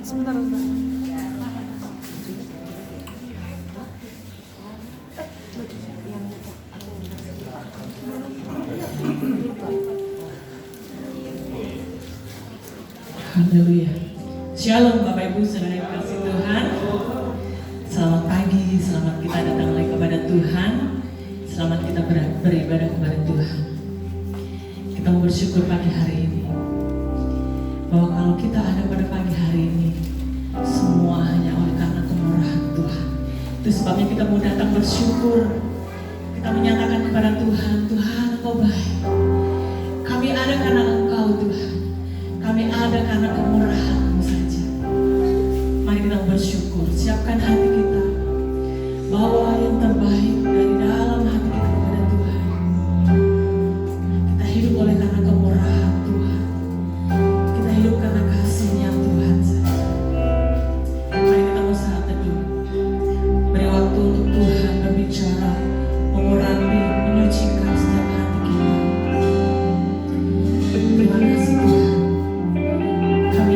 Sebentar, sebentar. Haleluya. Shalom Bapak Ibu saudara yang kasih Tuhan. Selamat pagi, selamat kita datang lagi kepada Tuhan. Selamat kita beribadah kepada Tuhan. Kita mau bersyukur pagi hari ini bahwa kalau kita ada pada pagi hari ini, semua hanya oleh karena kemurahan Tuhan. Itu sebabnya kita mau datang bersyukur. Kita menyatakan kepada Tuhan, Tuhan Engkau baik. Kami ada karena Engkau Tuhan. Kami ada karena kemurahan-Mu saja. Mari kita bersyukur. Siapkan hati kita. Bawa yang terbaik dari dalam hati kita kepada Tuhan. Kita hidup oleh karena kemurahan Tuhan. Kita hidup karena kasih-Nya Tuhan saja. Mari kita bersaat teduh. Beri waktu untuk Tuhan berbicara, mengurapi, menyucikan setiap hati kita. Terima kasih Tuhan. Kami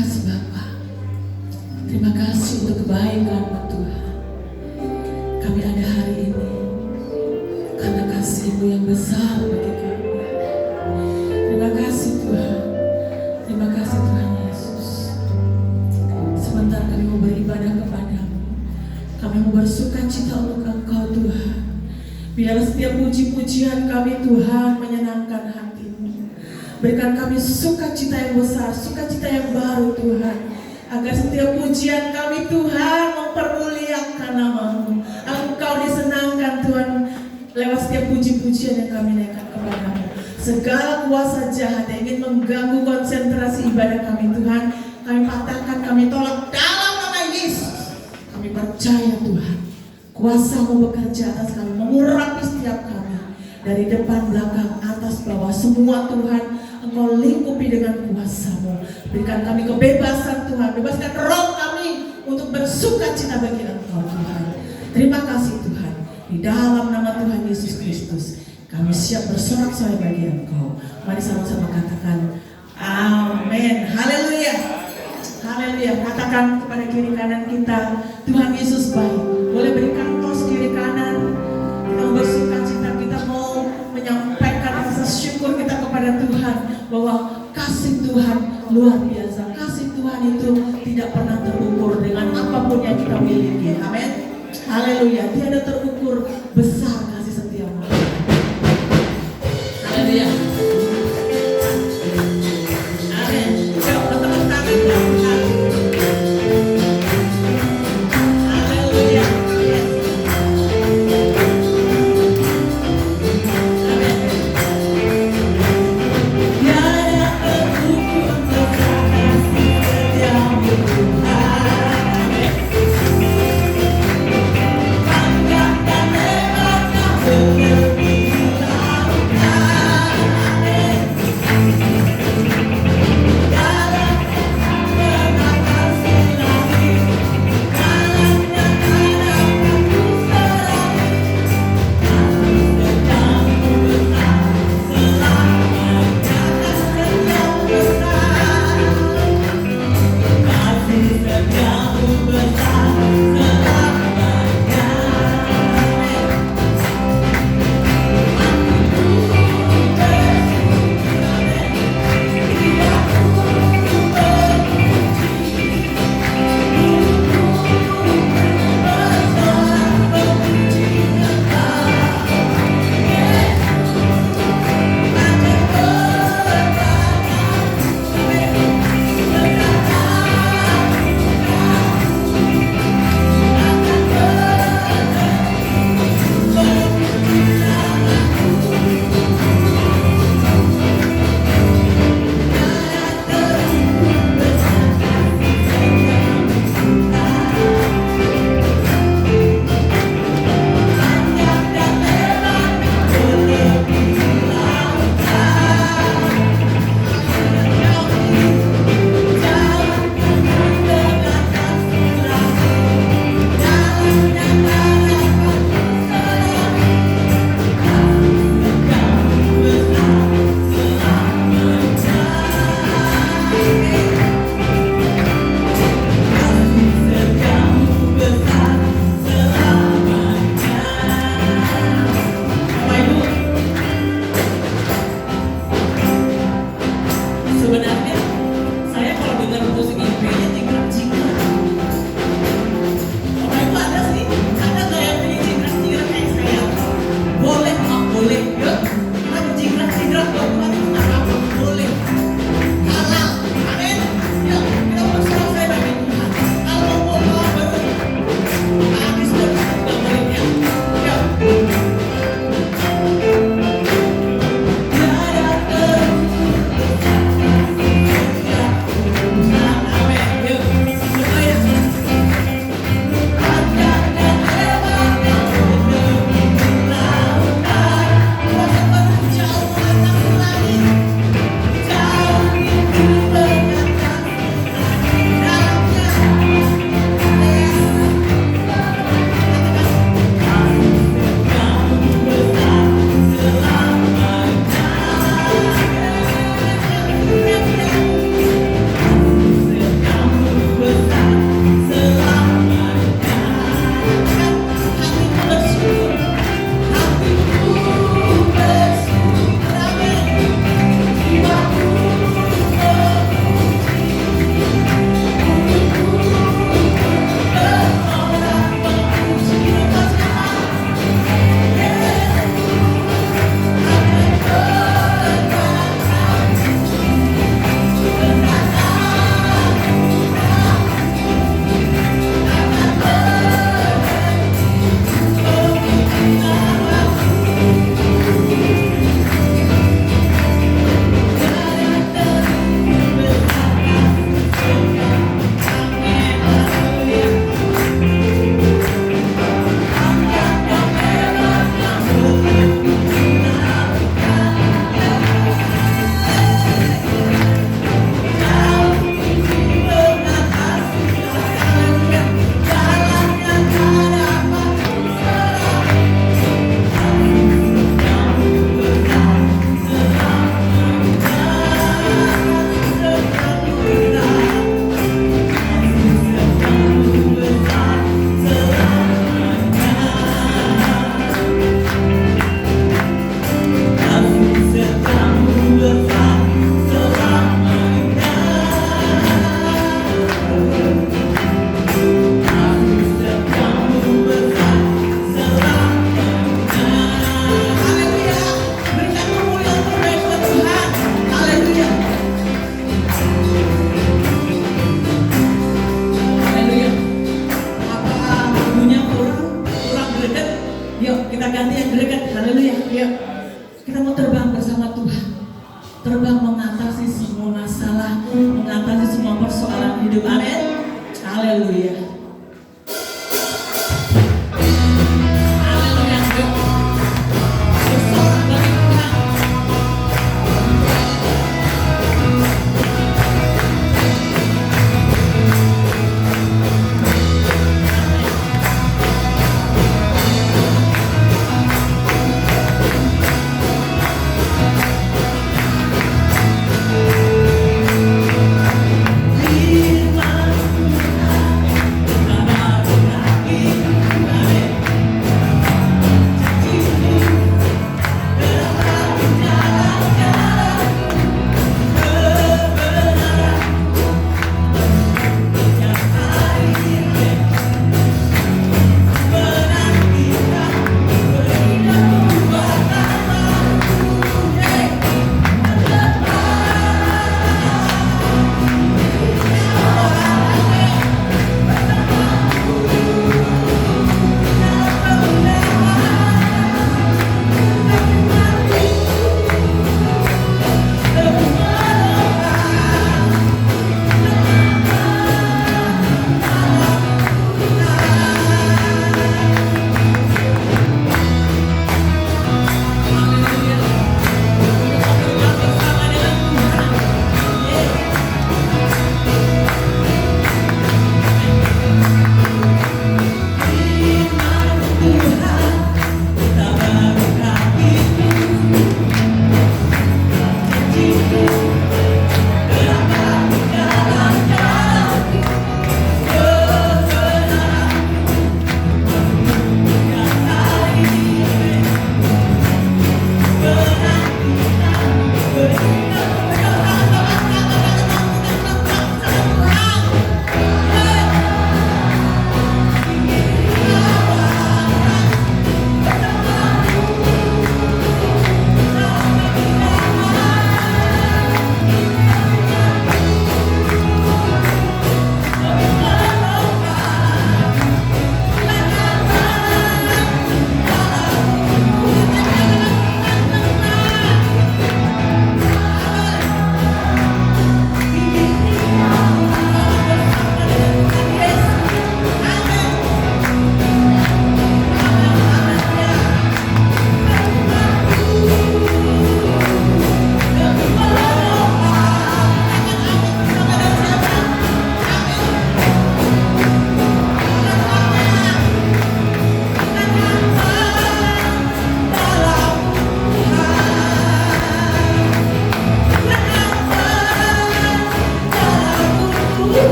kasih Bapa. Terima kasih untuk kebaikan-Mu Tuhan. Kami ada hari ini karena kasih-Mu yang besar bagi kami. Terima kasih Tuhan. Terima kasih Tuhan Yesus. Sementara kami mau beribadah kepada-Mu, kami mau bersuka cita untuk Engkau Tuhan. Biar setiap puji-pujian kami Tuhan menyenangkan hati-Mu. Berikan kami sukacita yang besar, sukacita yang baru Tuhan. Agar setiap pujian kami Tuhan mempermuliakan nama-Mu. Engkau disenangkan Tuhan lewat setiap puji-pujian yang kami naikkan kepada-Mu. Segala kuasa jahat yang ingin mengganggu konsentrasi ibadah kami Tuhan, kami patahkan, kami tolak dalam nama Yesus. Kami percaya Tuhan, kuasa-Mu bekerja atas kami, mengurapi setiap kami. Dari depan, belakang, atas, bawah, semua Tuhan, Engkau lingkupi dengan kuasa-Mu. Berikan kami kebebasan Tuhan, bebaskan roh kami untuk bersuka cita bagi Engkau Tuhan. Terima kasih Tuhan, di dalam nama Tuhan Yesus Kristus, kami siap bersorak-sorai bagi Engkau. Mari sama-sama katakan, amin. Haleluya. Haleluya. Katakan kepada kiri kanan kita, Tuhan Yesus baik. Boleh berikan tos kiri kanan. Kita bersuka cita, kita mau menyampaikan rasa syukur kita kepada Tuhan bahwa kasih Tuhan luar biasa. Kasih Tuhan itu tidak pernah terukur dengan apapun yang kita miliki. Amin. Haleluya. Tiada terukur besar kasih setia-Mu. Haleluya. Amin. Yuk, teman-teman kami berangkat. Haleluya. Yes. Amin. Tiada terukur besar kasih setia-Mu Tuhan. Amin. Bangga dan hebat hidup. Amin. Haleluya. Haleluya. Bersorak bagi Tuhan. Firman Tuhan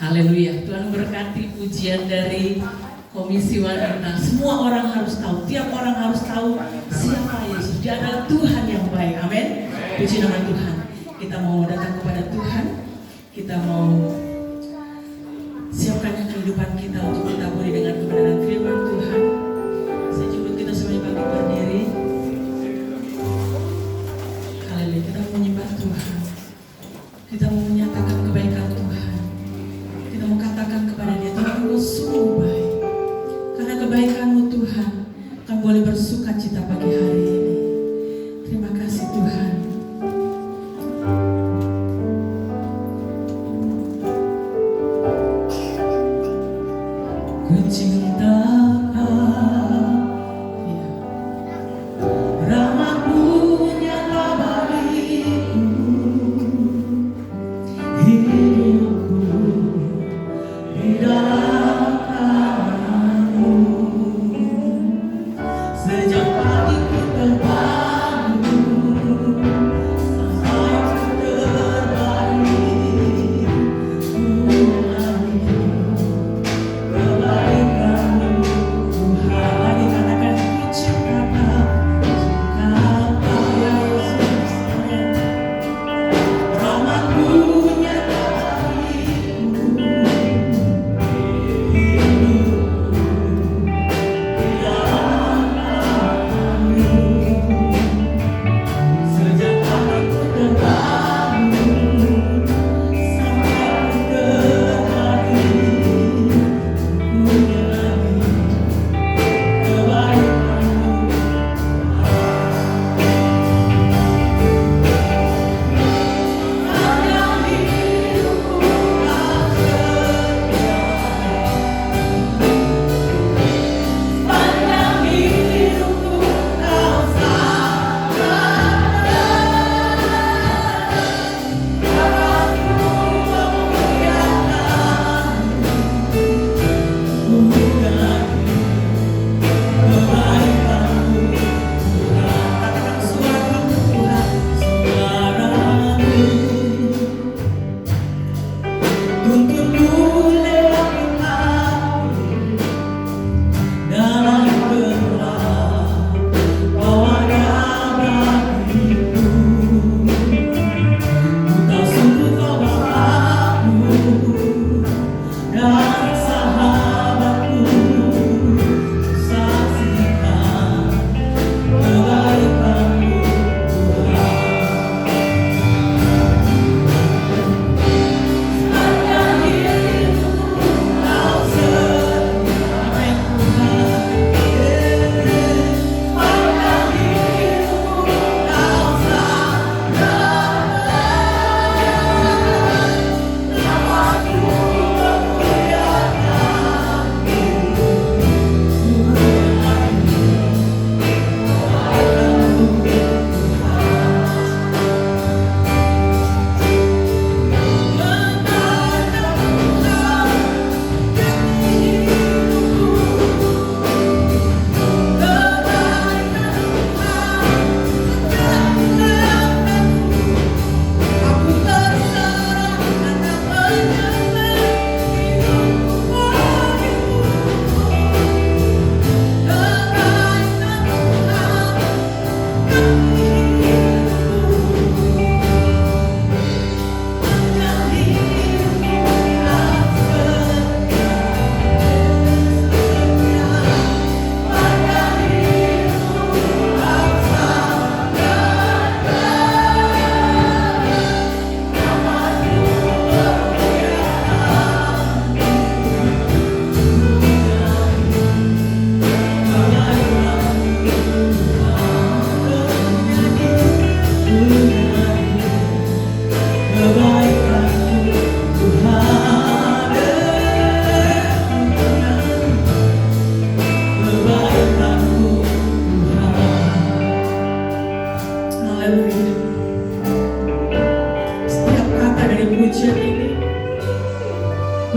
Haleluya. Tuhan berkati pujian dari Komisi Wanita. Semua orang harus tahu, tiap orang harus tahu siapa Yesus. Dia adalah Tuhan yang baik. Amin. Puji nama Tuhan. Kita mau datang kepada Tuhan. Kita mau siapkan kehidupan kita untuk ditaburi dengan kebenaran firman Tuhan. Saya jemput kita semuanya bangkit berdiri. Haleluya. Kita mau menyembah Tuhan. Kita mau menyatakan kebaikan Tuhan. Kita mau katakan kepada Dia, Tuhan Engkau sungguh baik. Karena kebaikan-Mu Tuhan, kami boleh bersuka cita pagi hari ini. Terima kasih Tuhan. Ku cinta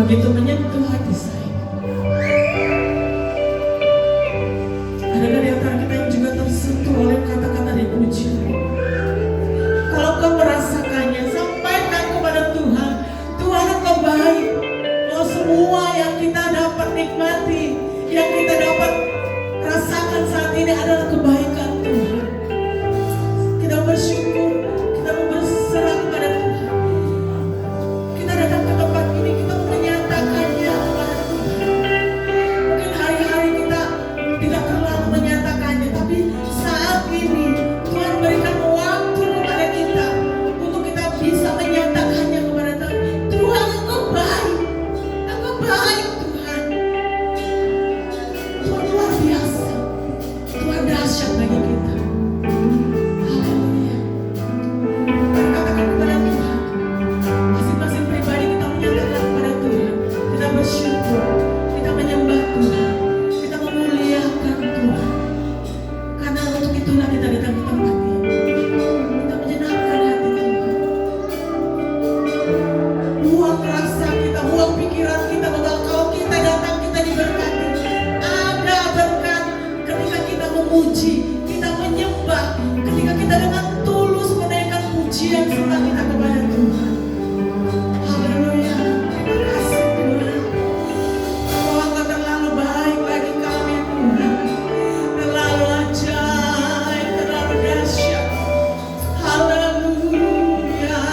begitu menyentuh hati saya. Adakah di antara kita yang juga tersentuh oleh kata-kata dari pujian? Kalau kau merasakannya, sampaikan kepada Tuhan. Tuhan, Engkau baik. pujian sukacita kepada Tuhan. Haleluya. Terima kasih Tuhan. Oh, Engkau terlalu baik bagi kami Tuhan. Terlalu ajaib, terlalu dahsyat. Haleluya.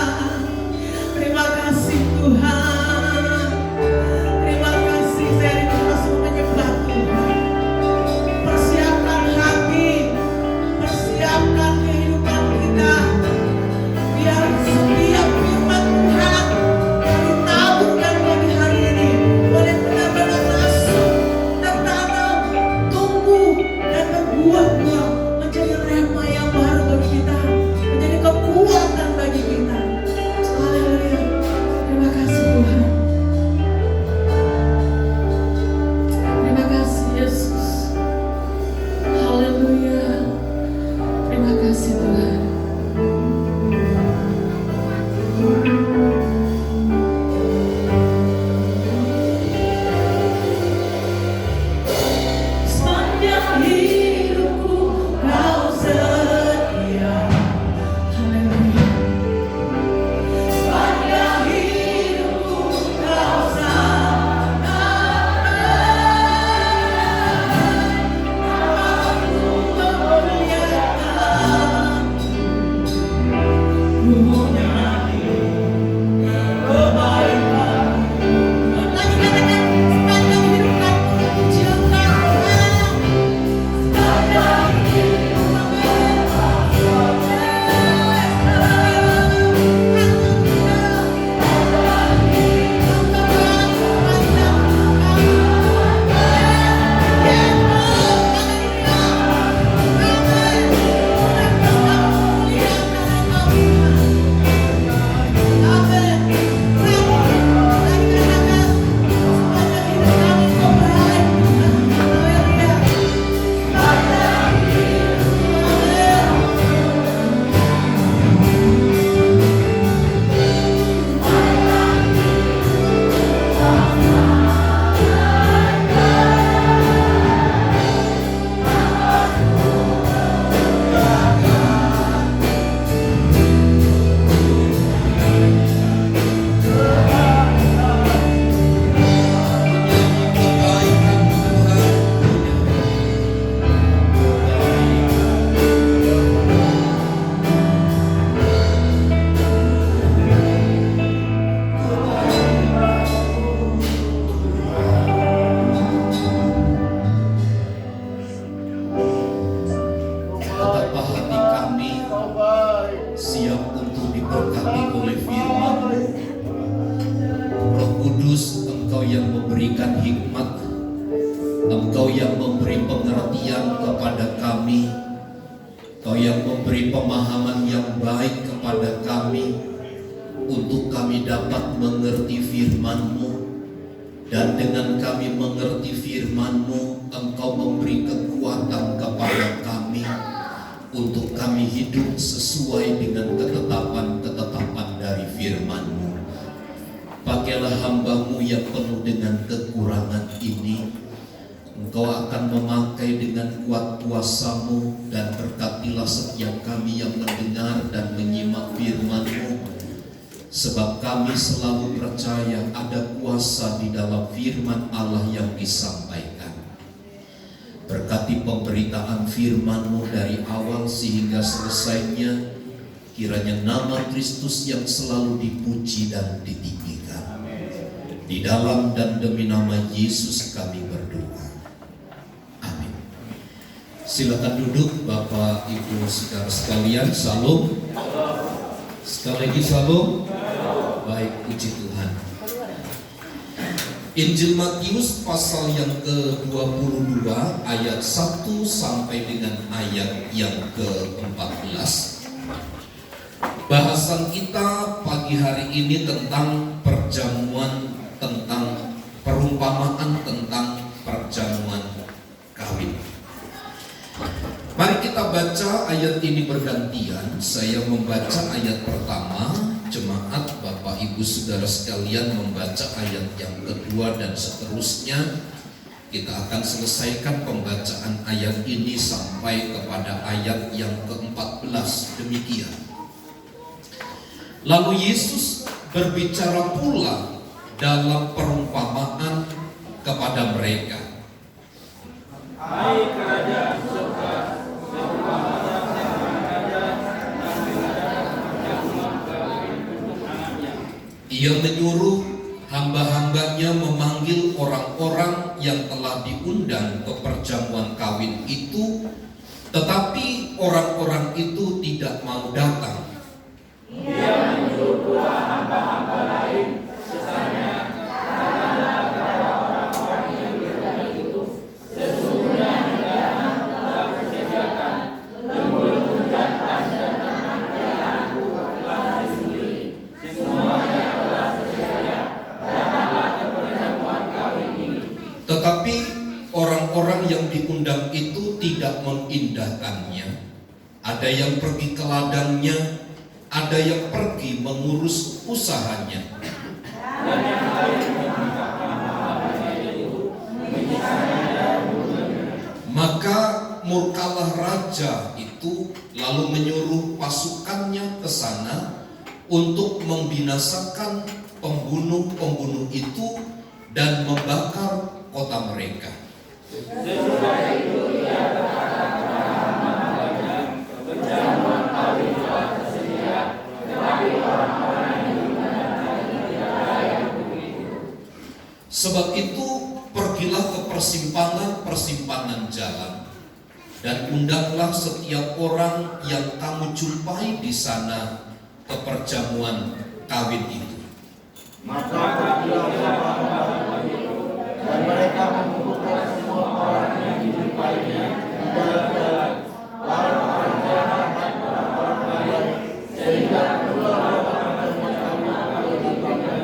Terima kasih Tuhan. Terima kasih, saya rindu masih menyembah Tuhan. Persiapkan hati, persiapkan kehidupan kita, biar setiap firman Tuhan yang ditaburkan pada hari ini boleh benar-benar masuk, tertanam, tumbuh, dan berbuah-buah menjadi rema yang baru bagi kita, menjadi kekuatan bagi kita. Haleluya. Terima kasih Tuhan. Terima kasih Yesus. Haleluya. Terima kasih Tuhan. Sepanjang hidupku Kau setia. Haleluya. Sepanjang hidupku Kau Betapa hati kami siap untuk diberkati oleh firman-Mu. Roh Kudus, Engkau yang memberikan hikmat, Engkau yang memberi pengertian kepada kami, Engkau yang memberi pemahaman yang baik kepada kami, untuk kami dapat mengerti firman-Mu. Dan dengan kami mengerti firman-Mu, Engkau memberi kekuatan kepada kami, untuk kami hidup sesuai dengan ketetapan-ketetapan dari firman-Mu. Pakailah hamba-Mu yang penuh dengan kekurangan ini. Engkau akan memakai dengan kuat kuasa-Mu, dan berkatilah setiap kami yang mendengar dan menyimak firman-Mu. Sebab kami selalu percaya ada kuasa di dalam firman Allah yang disampaikan. Berkati pemberitaan firman-Mu dari awal sehingga selesainya. Kiranya nama Kristus yang selalu dipuji dan ditinggikan. Di dalam dan demi nama Yesus kami berdoa. Amin. Silakan duduk Bapak Ibu saudara sekalian. Salam. Sekali lagi salam. Baik, puji Tuhan. Injil Matius pasal yang ke-22 ayat 1 sampai dengan ayat yang ke-14. Bahasan kita pagi hari ini tentang perjamuan, tentang perumpamaan tentang perjamuan kawin. Mari kita baca ayat ini bergantian. Saya membaca ayat pertama, jemaat Bapak Ibu Saudara sekalian membaca ayat yang kedua, dan seterusnya. Kita akan selesaikan pembacaan ayat ini sampai kepada ayat yang ke-14. Demikian. Lalu Yesus berbicara pula dalam perumpamaan kepada mereka. Hai kerajaan surga, Ia menyuruh hamba-hambanya memanggil orang-orang yang telah diundang ke perjamuan kawin itu, tetapi orang-orang itu tidak mau datang. Ia menyuruh pula hamba-hamba lain, sesanya, katakanlah kepada orang-orang yang diundang itu, sesungguhnya hidangan telah disediakan, lemur jantan dan anak piaraanku telah disembelih, semuanya telah tersedia, datanglah ke perjamuan kawin ini. Tetapi orang-orang yang diundang itu tidak mengindahkannya. Ada yang pergi ke ladangnya, ada yang pergi mengurus usahanya. Dan yang lain menangkapkan hamba-hambanya itu, menyiksanya dan membunuhnya. Maka murkalah raja itu, lalu menyuruh pasukannya ke sana untuk membinasakan pembunuh-pembunuh itu dan membakar kota mereka. Sesudah itu ia berkata kepada hamba-hambanya, perjamuan kawin telah tersedia, tetapi orang-orang yang diundang tadi tidak layak begitu. Sebab itu pergilah ke persimpangan-persimpangan jalan dan undanglah setiap orang yang kamu jumpai di sana ke perjamuan kawin itu. Maka pergilah hamba-hamba itu, dan mereka mengumpulkan semua orang yang dijumpainya di jalan-jalan, orang-orang jahat dan orang-orang baik, sehingga keluarlah perjamuan kawin di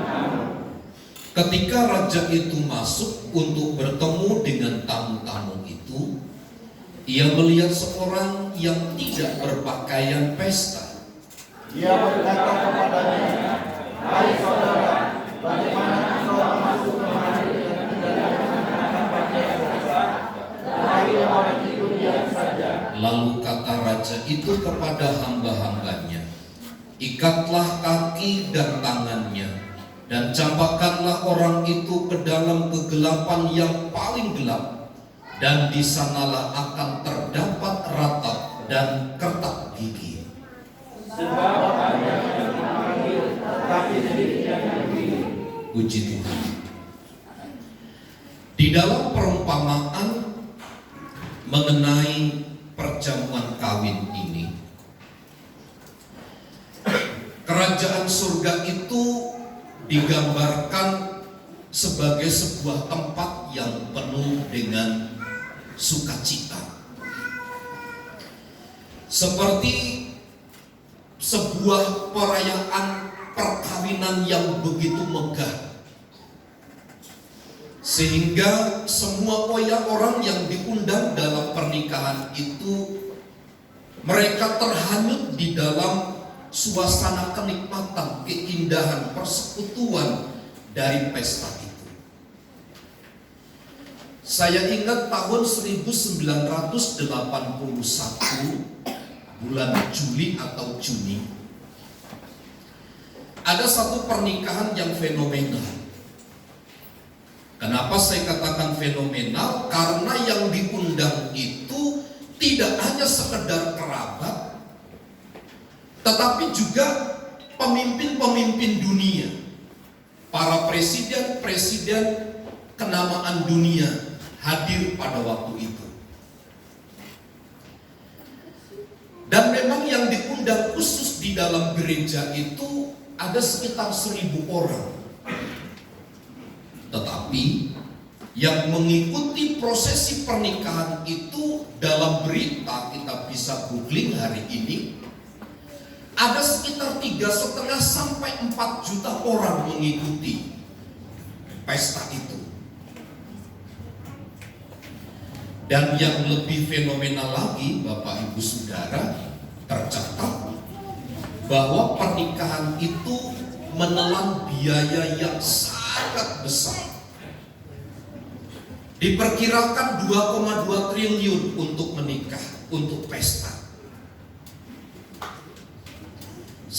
kamu. Ketika raja itu masuk untuk bertemu dengan tamu-tamu itu, ia melihat seorang yang tidak berpakaian pesta. Dia berkata kepadanya, hai saudara, bagaimana engkau masuk kemari dan tidak mengenakan pakaian pesta? Tetapi orang itu diam saja. Lalu kata raja itu kepada hamba-hambanya, ikatlah kaki dan tangannya, dan campakkanlah orang itu ke dalam kegelapan yang paling gelap, dan di sanalah akan terdapat ratap dan kertak gigi. Sebab banyak yang dipanggil, tetapi sedikit yang dipilih. Puji Tuhan. Di dalam perumpamaan mengenai perjamuan kawin ini, kerajaan surga itu digambarkan sebagai sebuah tempat yang penuh dengan sukacita, seperti sebuah perayaan perkawinan yang begitu megah, sehingga semua orang yang diundang dalam pernikahan itu mereka terhanyut di dalam suasana kenikmatan, keindahan, persekutuan dari pesta itu. Saya ingat tahun 1981 bulan Juli atau Juni, ada satu pernikahan yang fenomenal. Kenapa saya katakan fenomenal? Karena yang diundang itu tidak hanya sekedar kerabat, tetapi juga pemimpin-pemimpin dunia, para presiden-presiden kenamaan dunia hadir pada waktu itu. Dan memang yang diundang khusus di dalam gereja itu ada sekitar 1.000 orang. Tetapi yang mengikuti prosesi pernikahan itu dalam berita kita bisa googling hari ini, ada sekitar 3,5 sampai 4 juta orang mengikuti pesta itu. Dan yang lebih fenomenal lagi, Bapak Ibu Saudara, tercatat bahwa pernikahan itu menelan biaya yang sangat besar. Diperkirakan 2,2 triliun untuk menikah, untuk pesta.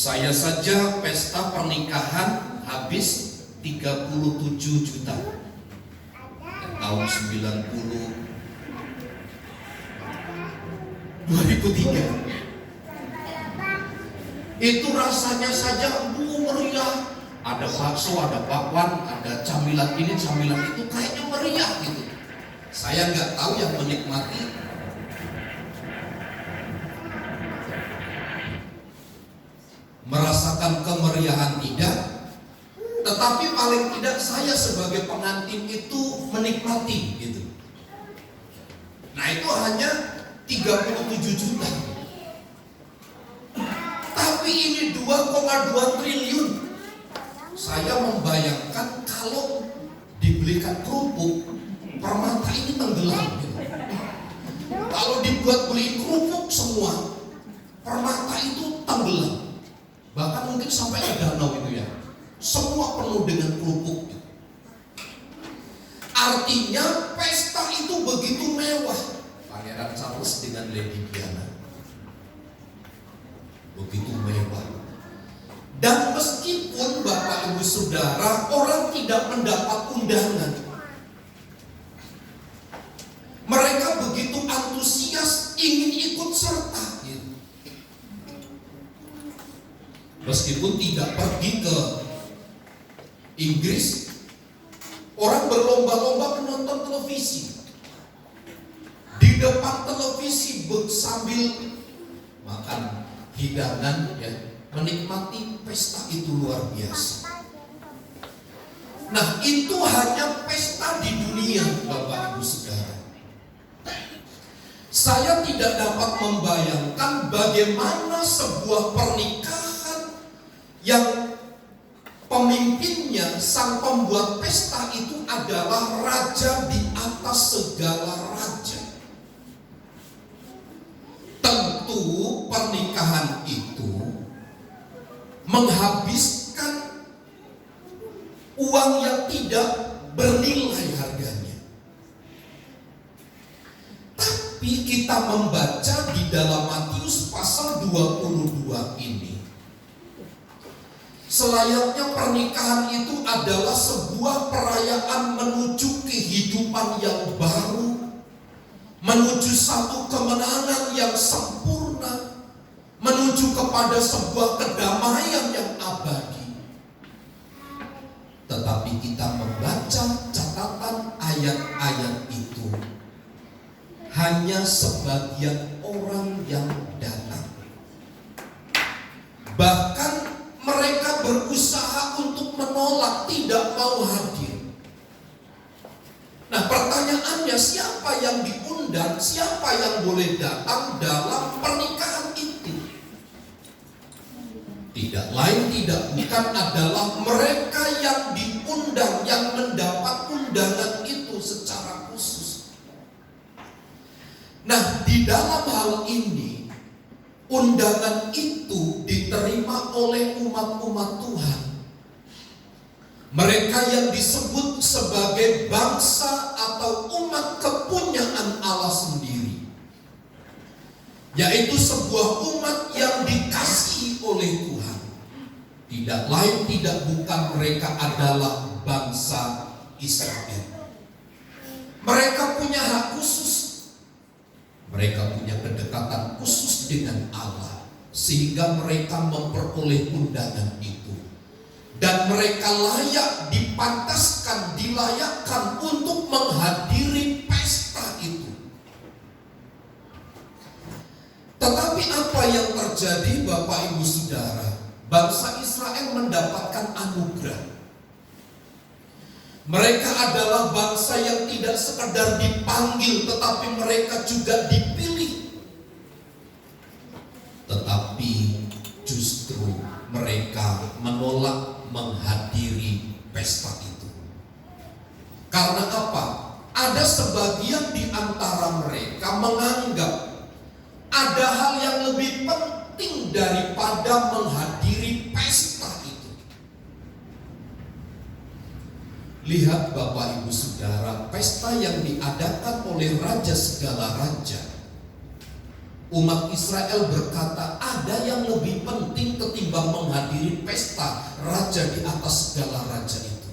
Saya saja pesta pernikahan habis 37 juta. Tahun 2003. Itu rasanya saja meriah. Ada bakso, ada bakwan, ada camilan ini, camilan itu, kayaknya meriah gitu. Saya nggak tahu yang menikmati merasakan kemeriahan tidak, tetapi paling tidak saya sebagai pengantin itu menikmati gitu. Nah itu hanya 37 juta. Tapi ini 2,2 triliun. Saya membayangkan kalau dibelikan kerupuk, permata ini tenggelam gitu. Kalau dibuat beli kerupuk semua, permata itu tenggelam. Bahkan mungkin sampai ke danau itu ya. Semua penuh dengan kerupuk gitu. Artinya pesta itu begitu mewah. Pangeran Charles dengan Lady Diana begitu mewah. Dan meskipun Bapak Ibu Saudara orang tidak mendapat undangan, mereka begitu antusias ingin ikut serta gitu. Meskipun tidak pergi ke Inggris, orang berlomba-lomba menonton televisi. Di depan televisi sambil makan hidangan ya, menikmati pesta itu luar biasa. Nah itu hanya pesta di dunia Bapak Ibu Saudara. Saya tidak dapat membayangkan bagaimana sebuah pernikahan yang pemimpinnya, sang pembuat pesta itu adalah raja di atas segala raja. Tentu pernikahan itu menghabiskan uang yang tidak bernilai harganya. Tapi kita membaca di dalam Matius pasal 22 ini, selayaknya pernikahan itu adalah sebuah perayaan menuju kehidupan yang baru, menuju satu kemenangan yang sempurna, menuju kepada sebuah kedamaian yang abadi. Tetapi kita membaca catatan ayat-ayat itu, hanya sebagian orang yang datang. Bahkan mereka berusaha untuk menolak, tidak mau hadir. Nah pertanyaannya, siapa yang diundang, siapa yang boleh datang dalam pernikahan itu? Tidak lain tidak bukan adalah mereka yang diundang, yang mendapat undangan itu secara khusus. Nah di dalam hal ini, undangan itu diterima oleh umat-umat Tuhan. Mereka yang disebut sebagai bangsa atau umat kepunyaan Allah sendiri, yaitu sebuah umat yang dikasihi oleh Tuhan. Tidak lain tidak bukan mereka adalah bangsa Israel. Mereka punya hak khusus. Mereka punya kedekatan khusus dengan Allah, sehingga mereka memperoleh undangan itu. Dan mereka layak dipantaskan, dilayakkan untuk menghadiri pesta itu. Tetapi apa yang terjadi Bapak Ibu Saudara? Bangsa Israel mendapatkan anugerah. Mereka adalah bangsa yang tidak sekedar dipanggil, tetapi mereka juga dipilih. Tetapi justru mereka menolak menghadiri pesta itu. Karena apa? Ada sebagian di antara mereka menganggap ada hal yang lebih penting daripada menghadiri pesta itu. Lihat Bapak Ibu Saudara, pesta yang diadakan oleh Raja segala raja Umat Israel berkata, ada yang lebih penting ketimbang menghadiri pesta raja di atas segala raja itu.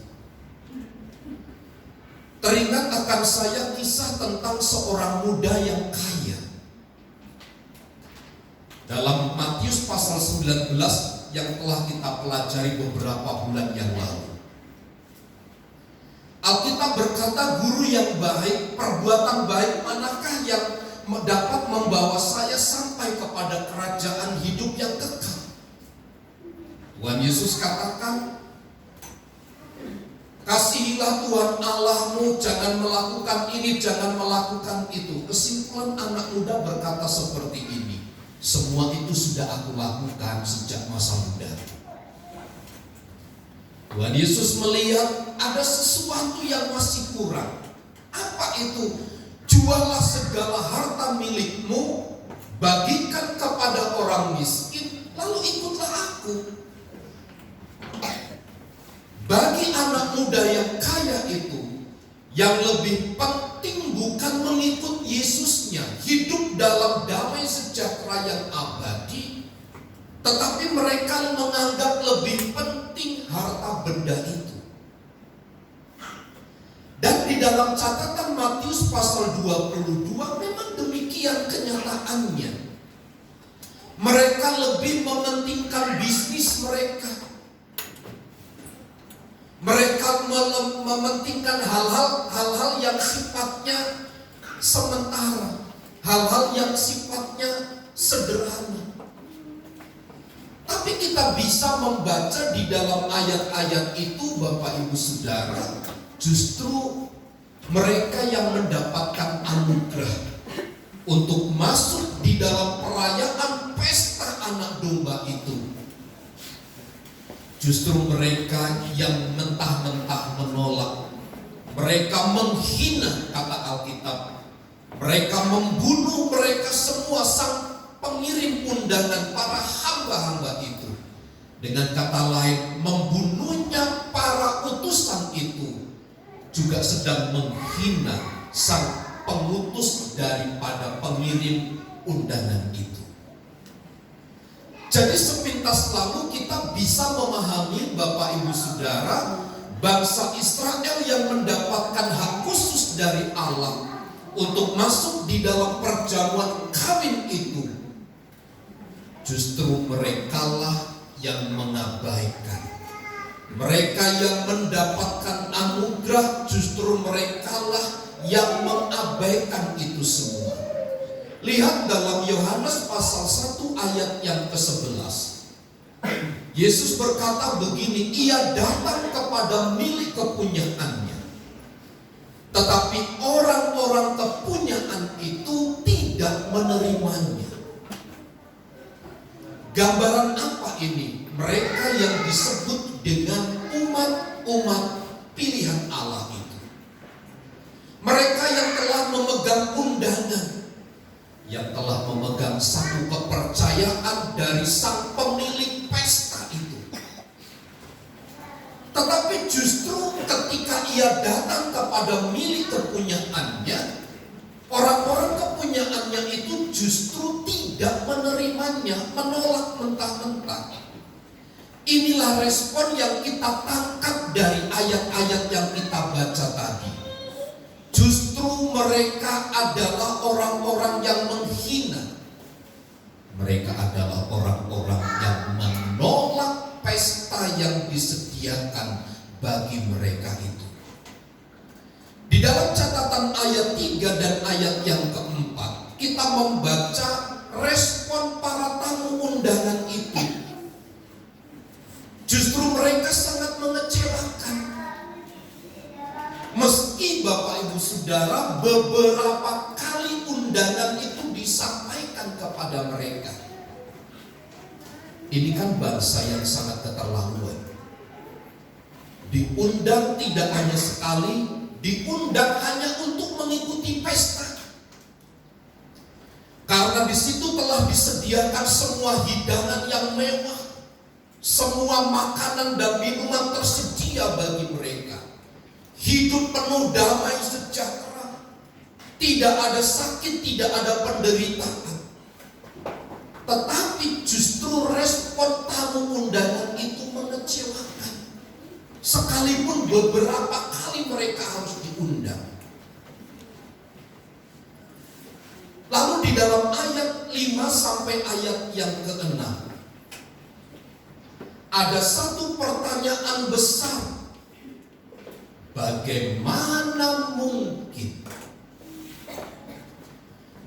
Teringat akan saya kisah tentang seorang muda yang kaya. Dalam Matius pasal 19 yang telah kita pelajari beberapa bulan yang lalu. Alkitab berkata, guru yang baik, perbuatan baik manakah yang dapat membawa saya sampai kepada kerajaan hidup yang kekal? Tuhan Yesus katakan, kasihilah Tuhan Allahmu, jangan melakukan ini, jangan melakukan itu. Kesimpulan anak muda berkata seperti ini, semua itu sudah aku lakukan sejak masa muda. Tuhan Yesus melihat ada sesuatu yang masih kurang. Apa itu? Jualah segala harta milikmu, bagikan kepada orang miskin, lalu ikutlah aku. Bagi anak muda yang kaya itu, yang lebih penting bukan mengikut Yesusnya, hidup dalam damai sejahtera yang abadi, tetapi mereka menganggap lebih penting harta benda itu. Dan di dalam catatan Matius pasal 22 memang demikian kenyataannya. Mereka lebih mementingkan bisnis mereka. Mereka mementingkan hal-hal yang sifatnya sementara, hal-hal yang sifatnya sederhana. Tapi kita bisa membaca di dalam ayat-ayat itu, Bapak Ibu Saudara, justru mereka yang mendapatkan anugerah untuk masuk di dalam perayaan pesta anak domba itu, justru mereka yang mentah-mentah menolak. Mereka menghina, kata Alkitab. Mereka membunuh mereka semua, sang pengirim undangan, para hamba-hamba itu. Dengan kata lain, membunuhnya para utusan itu juga sedang menghina sang pengutus daripada pengirim undangan itu. Jadi sepintas lalu kita bisa memahami, Bapak Ibu Saudara, bangsa Israel yang mendapatkan hak khusus dari Allah untuk masuk di dalam perjamuan kawin itu, justru merekalah yang mengabaikan. Mereka yang mendapatkan anugerah, justru merekalah yang mengabaikan itu semua. Lihat dalam Yohanes pasal 1 ayat yang ke-11. Yesus berkata begini, ia datang kepada milik kepunyaannya, tetapi orang-orang kepunyaan itu tidak menerimanya. Gambaran apa ini? Mereka yang disebut dengan umat-umat pilihan Allah itu. Mereka yang telah memegang undangan, yang telah memegang satu kepercayaan dari sang pemilik pesta itu. Tetapi justru ketika ia datang kepada milik kepunyaannya, orang-orang kepunyaannya itu justru tidak menerimanya, menolak mentah-mentah. Inilah respon yang kita tangkap dari ayat-ayat yang kita baca tadi. Justru mereka adalah orang-orang yang menghina. Mereka adalah orang-orang yang menolak pesta yang disediakan bagi mereka itu. Di dalam catatan ayat 3 dan ayat yang keempat, kita membaca respon para tamu undangan itu. Justru mereka sangat mengecewakan. Meski Bapak Ibu Saudara beberapa kali undangan itu disampaikan kepada mereka. Ini kan bangsa yang sangat keterlaluan. Diundang tidak hanya sekali, diundang hanya untuk mengikuti pesta. Karena di situ telah disediakan semua hidangan yang mewah. Semua makanan dan minuman tersedia bagi mereka. Hidup penuh damai sejahtera. Tidak ada sakit, tidak ada penderitaan. Tetapi justru respon tamu undangan itu mengecewakan. Sekalipun beberapa kali mereka harus diundang. Lalu di dalam ayat 5 sampai ayat yang ke-6 ada satu pertanyaan besar. Bagaimana mungkin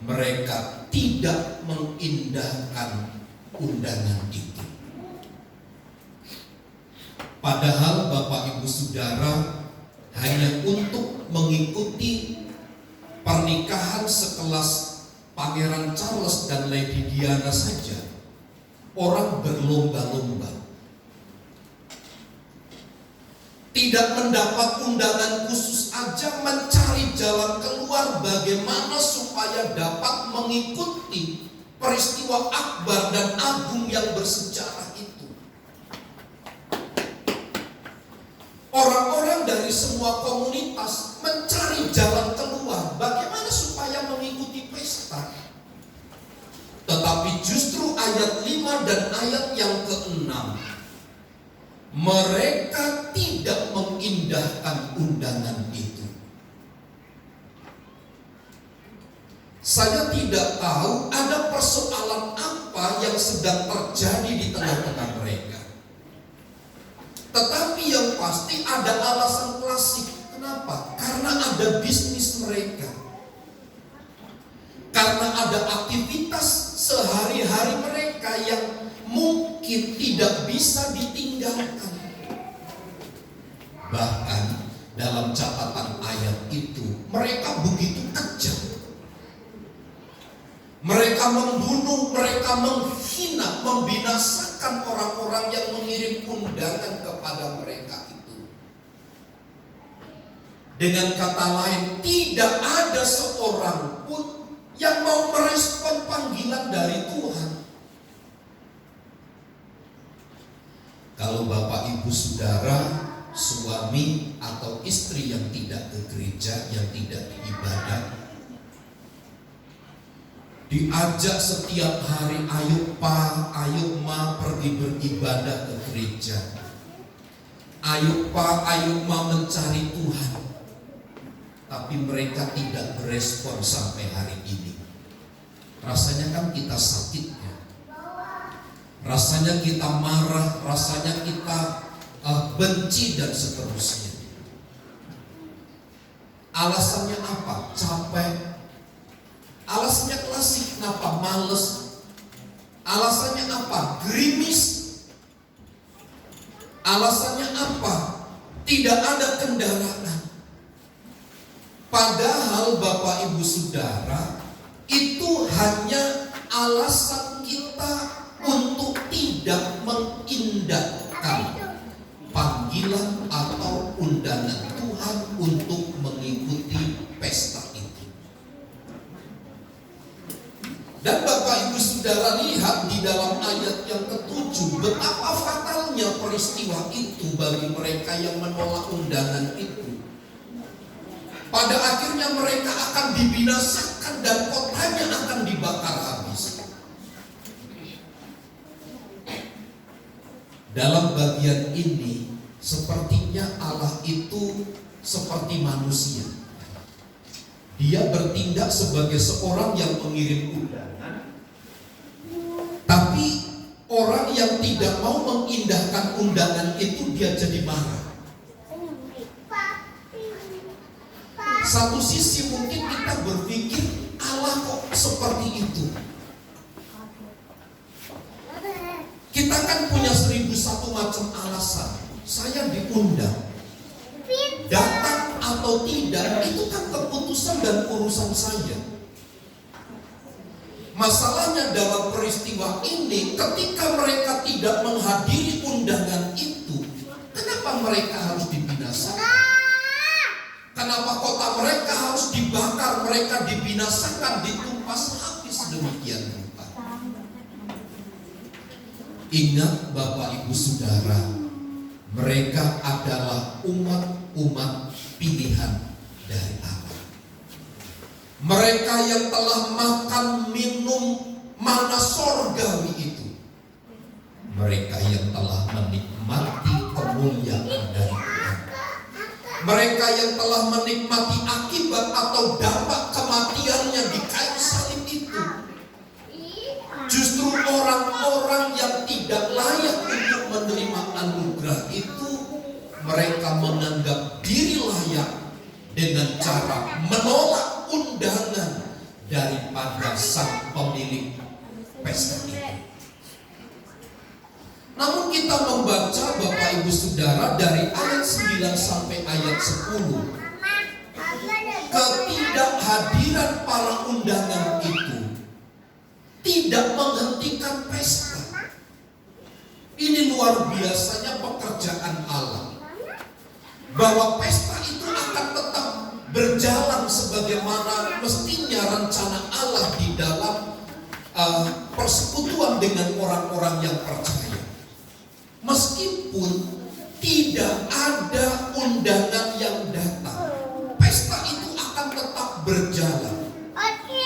mereka tidak mengindahkan undangan itu? Padahal Bapak Ibu Saudara hanya untuk mengikuti pernikahan sekelas Pangeran Charles dan Lady Diana saja, orang berlomba-lomba. Tidak mendapat undangan khusus aja, mencari jalan keluar bagaimana supaya dapat mengikuti peristiwa akbar dan agung yang bersejarah itu. Orang-orang dari semua komunitas mencari jalan keluar bagaimana supaya mengikuti pesta. Tetapi justru ayat 5 dan ayat yang ke-6, mereka tidak mengindahkan undangan itu. Saya tidak tahu ada persoalan apa yang sedang terjadi di tengah-tengah mereka. Tetapi yang pasti ada alasan klasik. Kenapa? Karena ada bisnis mereka. Karena ada aktivitas sehari-hari mereka yang mungkin tidak bisa ditinggalkan. Bahkan dalam catatan ayat itu mereka begitu kejam. Mereka membunuh, mereka menghina, membinasakan orang-orang yang mengirim undangan kepada mereka itu. Dengan kata lain, tidak ada seorang pun yang mau merespon panggilan dari Tuhan. Kalau Bapak Ibu Saudara, suami atau istri yang tidak ke gereja, yang tidak diibadah, diajak setiap hari, ayo pa, ayo ma pergi beribadah ke gereja, ayo pa, ayo ma mencari Tuhan, tapi mereka tidak berespon sampai hari ini. Rasanya kan kita sakit ya, rasanya kita marah, rasanya kita benci dan seterusnya. Alasannya apa? Capek. Alasannya klasik, kenapa? Males. Alasannya apa? Gerimis. Alasannya apa? Tidak ada kendaraan. Padahal Bapak Ibu Saudara, itu hanya alasan kita untuk tidak mengindahkan panggilan atau undangan Tuhan untuk mengikuti pesta itu. Dan Bapak Ibu Saudara lihat di dalam ayat yang ke-7 betapa fatalnya peristiwa itu bagi mereka yang menolak undangan itu. Pada akhirnya mereka akan dibinasakan dan kotanya akan dibakar habis. Dalam bagian ini sepertinya Allah itu seperti manusia. Dia bertindak sebagai seorang yang mengirim undangan, tapi orang yang tidak mau mengindahkan undangan itu dia jadi marah. Satu sisi mungkin kita berpikir Allah kok seperti itu. Kita kan punya 1001 macam alasan. Saya diundang, datang atau tidak itu kan keputusan dan urusan saya. Masalahnya dalam peristiwa ini, ketika mereka tidak menghadiri undangan itu, kenapa mereka harus dibinasakan? Kenapa kota mereka harus dibakar, mereka dibinasakan, ditumpas habis demikian rupa? Ingat Bapak Ibu Saudara, mereka adalah umat-umat pilihan dari Allah. Mereka yang telah makan, minum, mana sorgawi itu? Mereka yang telah menikmati kemuliaan dari Tuhan. Mereka yang telah menikmati akibat atau dampak kematiannya di kayu salib itu. Justru orang-orang yang tidak layak untuk menerima anugerah itu, mereka menganggap diri layak dengan cara menolak undangan daripada sang pemilik pesta itu. Namun kita membaca Bapak Ibu Saudara dari ayat 9 sampai ayat 10, ketidakhadiran para undangan itu tidak menghentikan pesta. Ini luar biasanya pekerjaan Allah, bahwa pesta itu akan tetap berjalan sebagaimana mestinya rencana Allah di dalam persekutuan dengan orang-orang yang percaya. Meskipun tidak ada undangan yang datang, pesta itu akan tetap berjalan.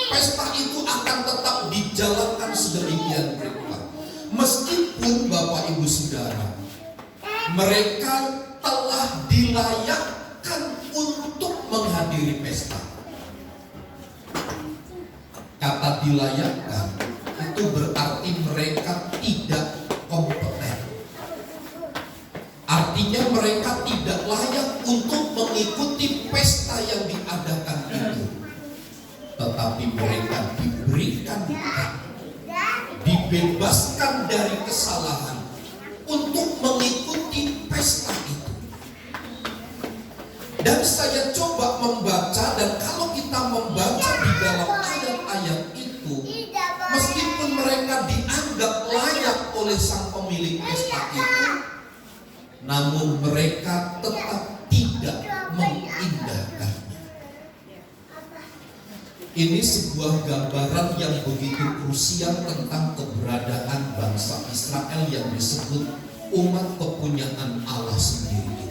Pesta itu akan tetap dijalankan sedemikian rupa. Meskipun Bapak Ibu Saudara, mereka telah dilayakkan untuk menghadiri pesta. Kata dilayakkan itu berarti mereka tidak kompeten. Artinya mereka tidak layak untuk mengikuti pesta yang diadakan itu. Tetapi mereka diberikan hak, dibebaskan dari kesalahan untuk mengikuti pesta itu. Dan saya coba membaca, dan kalau kita membaca di dalam ayat-ayat itu, meskipun mereka dianggap layak oleh sang pemilik pesta itu, namun mereka tetap tidak mengindahkannya. Ini sebuah gambaran yang begitu krusial tentang keberadaan bangsa Israel yang disebut umat kepunyaan Allah sendiri.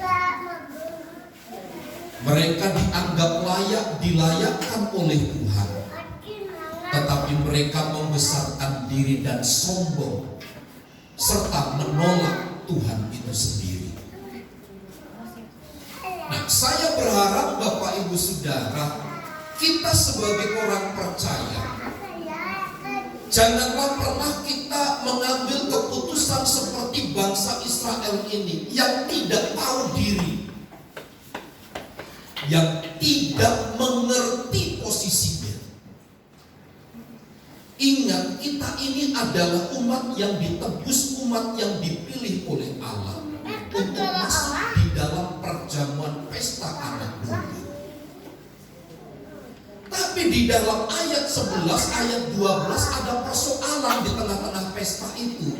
Mereka dianggap layak, dilayakkan oleh Tuhan, tetapi mereka membesarkan diri dan sombong serta menolak Tuhan itu sendiri. Nah, saya berharap Bapak Ibu Saudara, kita sebagai orang percaya, janganlah pernah kita mengambil keputusan seperti bangsa Israel ini yang tidak tahu diri, yang tidak mengerti posisinya. Ingat, kita ini adalah umat yang ditebus, umat yang dipilih oleh Allah untuk masuk di dalam perjamuan pesta anak domba. Tapi di dalam ayat 11, ayat 12 ada persoalan di tengah-tengah pesta itu.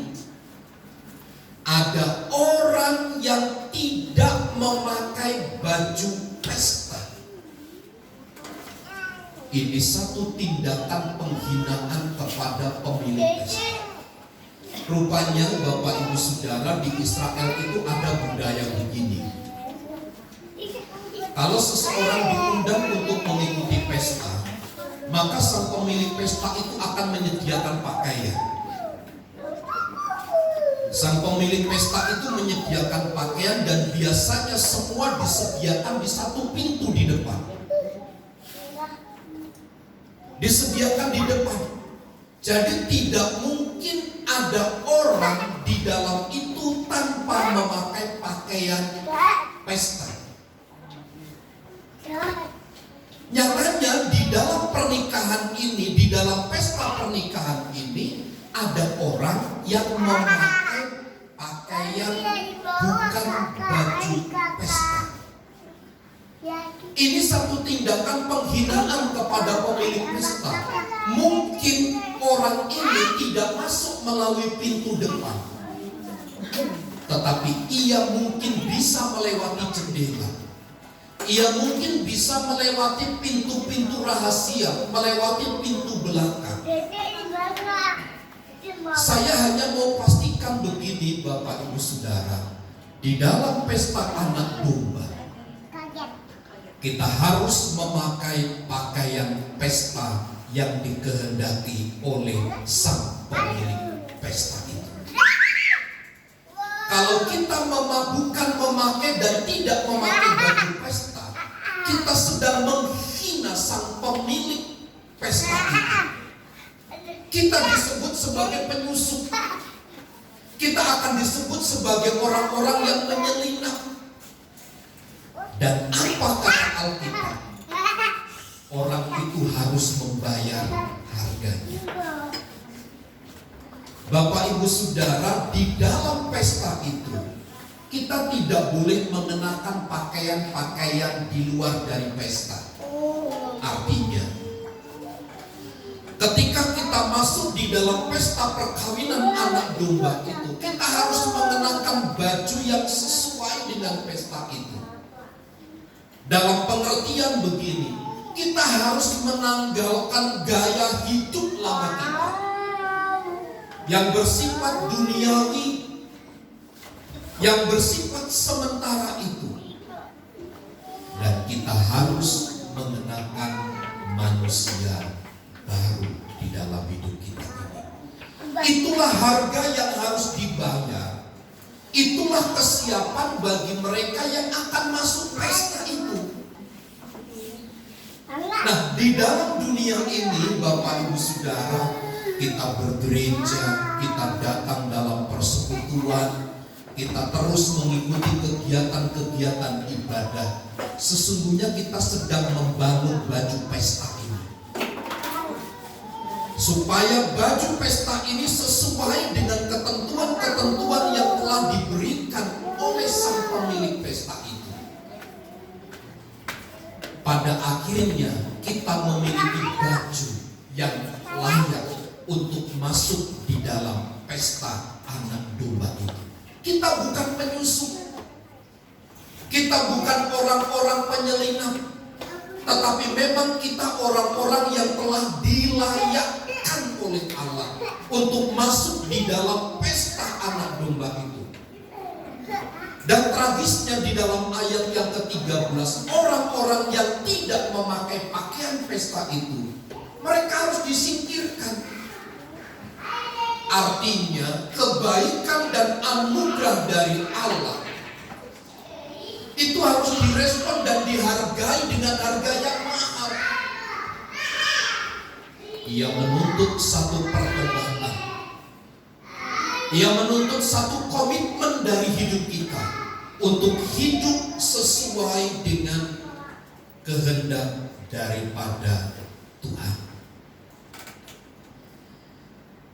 Ada orang yang tidak memakai baju pesta. Ini satu tindakan penghinaan kepada pemilik pesta. Rupanya Bapak Ibu Saudara, di Israel itu ada budaya begini. Kalau seseorang diundang untuk mengikuti pesta, maka sang pemilik pesta itu akan menyediakan pakaian. Sang pemilik pesta itu menyediakan pakaian, dan biasanya semua disediakan di satu pintu di depan. Disediakan di depan. Jadi tidak mungkin ada orang di dalam itu tanpa memakai pakaian pesta. Nyatanya di dalam pernikahan ini, di dalam pesta pernikahan ini, ada orang yang memakai pakaian bukan baju pesta. Ini satu tindakan penghinaan kepada pemilik pesta. Mungkin orang ini tidak masuk melalui pintu depan, tetapi ia mungkin bisa melewati jendela. Ia mungkin bisa melewati pintu-pintu rahasia, melewati pintu belakang. Saya hanya mau pastikan begini Bapak Ibu Saudara, di dalam pesta anak domba, kita harus memakai pakaian pesta yang dikehendaki oleh sang pemilik pesta itu. Kalau kita bukan memakai dan tidak memakai baju pesta, kita sedang menghina sang pemilik pesta itu. Kita disebut sebagai penyusup. Kita akan disebut sebagai orang-orang yang menyelinap. Dan apa kata Alkitab? Orang itu harus membayar harganya. Bapak Ibu Saudara, di dalam pesta itu kita tidak boleh mengenakan pakaian-pakaian di luar dari pesta. Artinya, ketika kita masuk di dalam pesta perkawinan anak domba itu, kita harus mengenakan baju yang sesuai dengan pesta itu. Dalam pengertian begini, kita harus menanggalkan gaya hidup lama kita yang bersifat duniawi, yang bersifat sementara itu, dan kita harus mengenakan manusia baru di dalam hidup kita ini. Itulah harga yang harus dibayar. Itulah kesiapan bagi mereka yang akan masuk pesta itu. Nah, di dalam dunia ini, Bapak Ibu Saudara, kita bergereja, kita datang dalam persekutuan, kita terus mengikuti kegiatan-kegiatan ibadah. Sesungguhnya kita sedang membangun baju pesta ini, supaya baju pesta ini sesuai dengan ketentuan-ketentuan yang telah diberikan oleh sang pemilik pesta itu. Pada akhirnya kita memiliki baju yang layak untuk masuk di dalam pesta anak domba itu. Kita bukan penyusup, kita bukan orang-orang penyelinap, tetapi memang kita orang-orang yang telah dilayakkan oleh Allah untuk masuk di dalam pesta anak domba itu. Dan tragisnya di dalam ayat yang ke-13, orang-orang yang tidak memakai pakaian pesta itu, mereka harus disingkirkan. Artinya kebaikan dan anugerah dari Allah itu harus direspon dan dihargai dengan harga yang mahal. Ia menuntut satu pertobatan. Ia menuntut satu komitmen dari hidup kita untuk hidup sesuai dengan kehendak daripada Tuhan.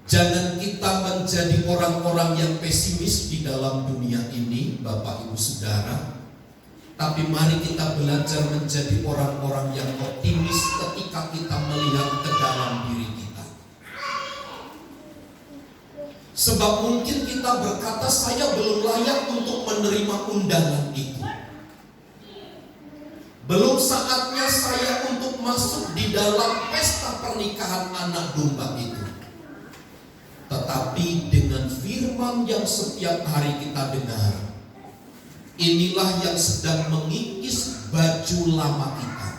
Jangan kita menjadi orang-orang yang pesimis di dalam dunia ini, Bapak Ibu Saudara. Tapi mari kita belajar menjadi orang-orang yang optimis ketika kita melihat ke dalam diri kita. Sebab mungkin kita berkata, saya belum layak untuk menerima undangan itu. Belum saatnya saya untuk masuk di dalam pesta pernikahan anak domba itu. Tetapi dengan firman yang setiap hari kita dengar, inilah yang sedang mengikis baju lama kita.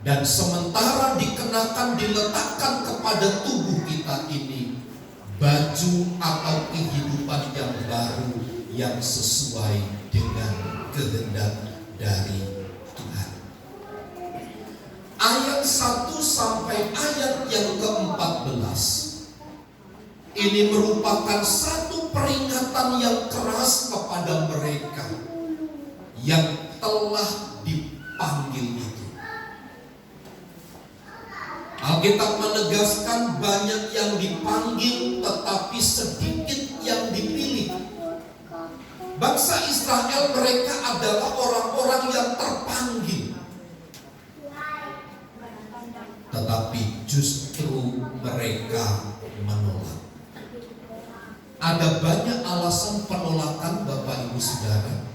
Dan sementara dikenakan, diletakkan kepada tubuh kita ini baju atau kehidupan yang baru yang sesuai dengan kehendak dari Tuhan. Ayat 1 sampai ayat yang ke-14 ini merupakan satu peringatan yang keras kepada mereka yang telah dipanggil itu. Alkitab menegaskan banyak yang dipanggil tetapi sedikit yang dipilih. Bangsa Israel mereka adalah orang-orang yang terpanggil, tetapi justru mereka menolak. Ada banyak alasan penolakan, Bapak Ibu Saudara.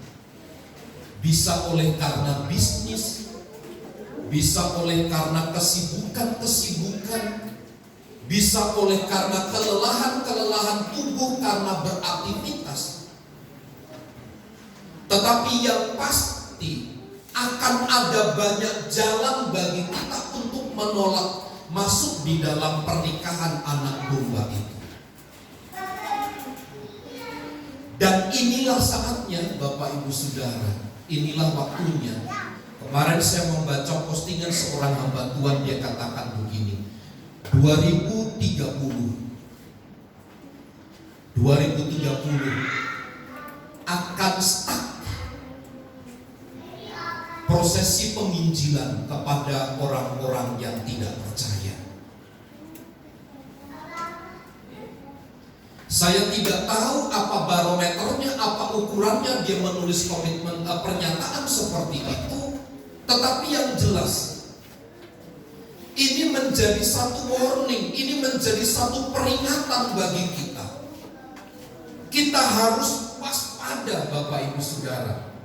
Bisa oleh karena bisnis, bisa oleh karena kesibukan-kesibukan, bisa oleh karena kelelahan-kelelahan tubuh karena beraktivitas. Tetapi yang pasti akan ada banyak jalan bagi kita untuk menolak masuk di dalam pernikahan anak domba itu. Dan inilah saatnya Bapak Ibu Saudara, inilah waktunya. Kemarin saya membaca postingan seorang hamba Tuhan, dia katakan begini, 2030 akan stuck prosesi penginjilan kepada orang-orang yang tidak percaya. Saya tidak tahu apa barometernya, apa ukurannya dia menulis komitmen pernyataan seperti itu. Tetapi yang jelas, ini menjadi satu warning, ini menjadi satu peringatan bagi kita. Kita harus waspada Bapak Ibu Saudara.